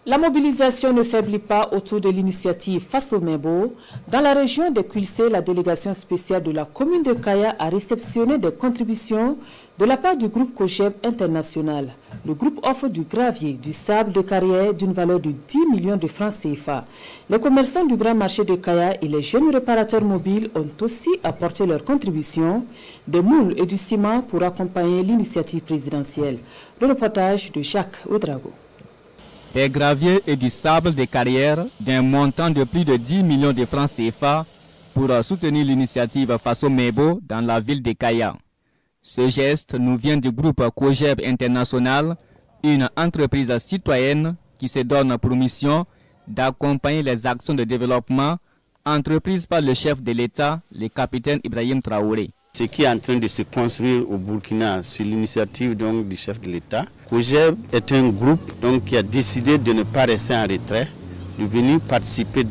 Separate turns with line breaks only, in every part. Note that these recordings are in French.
La mobilisation ne faiblit pas autour de l'initiative Faso Mebo. Dans la région de Kulsé, la délégation spéciale de la commune de Kaya a réceptionné des contributions de la part du groupe COGEB international. Le groupe offre du gravier, du sable de carrière d'une valeur de 10 millions de francs CFA. Les commerçants du grand marché de Kaya et les jeunes réparateurs mobiles ont aussi apporté leurs contributions, des moules et du ciment pour accompagner l'initiative présidentielle. Le reportage de Jacques Ouedraogo.
Des graviers et du sable de carrière d'un montant de plus de 10 millions de francs CFA pour soutenir l'initiative Faso Mebo dans la ville de Kaya. Ce geste nous vient du groupe COGEB International, une entreprise citoyenne qui se donne pour mission d'accompagner les actions de développement entreprises par le chef de l'État, le capitaine Ibrahim Traoré.
Ce qui est en train de se construire au Burkina sur l'initiative du chef de l'État. COGEB est un groupe qui a décidé de ne pas rester en retrait, de venir participer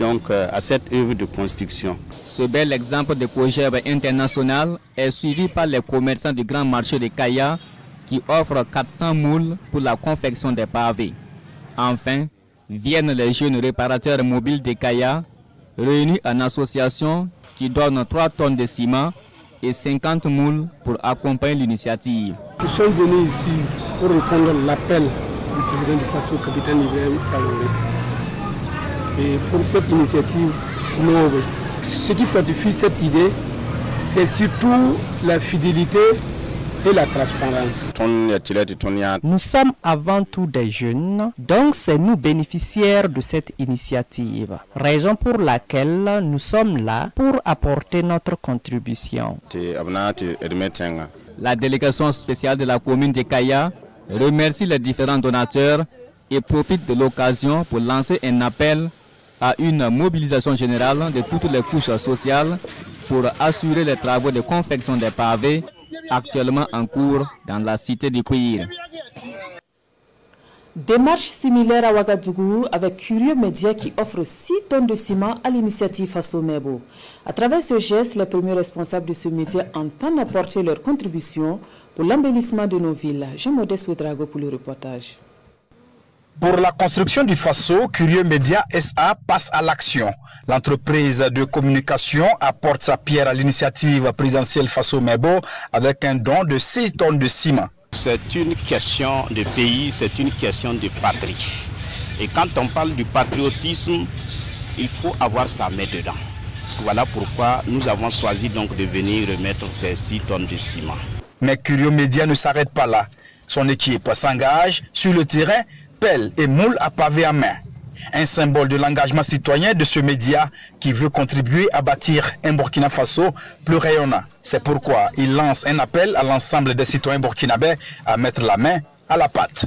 à cette œuvre de construction.
Ce bel exemple de COGEB international est suivi par les commerçants du grand marché de Kaya qui offrent 400 moules pour la confection des pavés. Enfin, viennent les jeunes réparateurs mobiles de Kaya, réunis en association qui donnent 3 tonnes de ciment et 50 moules pour accompagner l'initiative.
Nous sommes venus ici pour répondre à l'appel du président du Faso, capitaine Ibrahim Traoré. Et pour cette initiative noble, ce qui fortifie cette idée, c'est surtout la fidélité et la transparence.
Nous sommes avant tout des jeunes, donc c'est nous bénéficiaires de cette initiative, raison pour laquelle nous sommes là pour apporter notre contribution.
La délégation spéciale de la commune de Kaya remercie les différents donateurs et profite de l'occasion pour lancer un appel à une mobilisation générale de toutes les couches sociales pour assurer les travaux de confection des pavés actuellement en cours dans la cité du Kouir.
Démarche similaire à Ouagadougou avec Curieux Média qui offre 6 tonnes de ciment à l'initiative Faso Mebo. À travers ce geste, les premiers responsables de ce média entendent apporter leur contribution pour l'embellissement de nos villes. Jean-Modeste Ouedraogo pour le reportage.
Pour la construction du Faso, Curieux Média SA passe à l'action. L'entreprise de communication apporte sa pierre à l'initiative présidentielle Faso Mebo avec un don de 6 tonnes de ciment.
C'est une question de pays, c'est une question de patrie. Et quand on parle du patriotisme, il faut avoir sa main dedans. Voilà pourquoi nous avons choisi de venir remettre ces 6 tonnes de ciment.
Mais Curieux Média ne s'arrête pas là. Son équipe s'engage sur le terrain, pelle et moule à pavé à main. Un symbole de l'engagement citoyen de ce média qui veut contribuer à bâtir un Burkina Faso plus rayonnant. C'est pourquoi il lance un appel à l'ensemble des citoyens burkinabés à mettre la main à la pâte.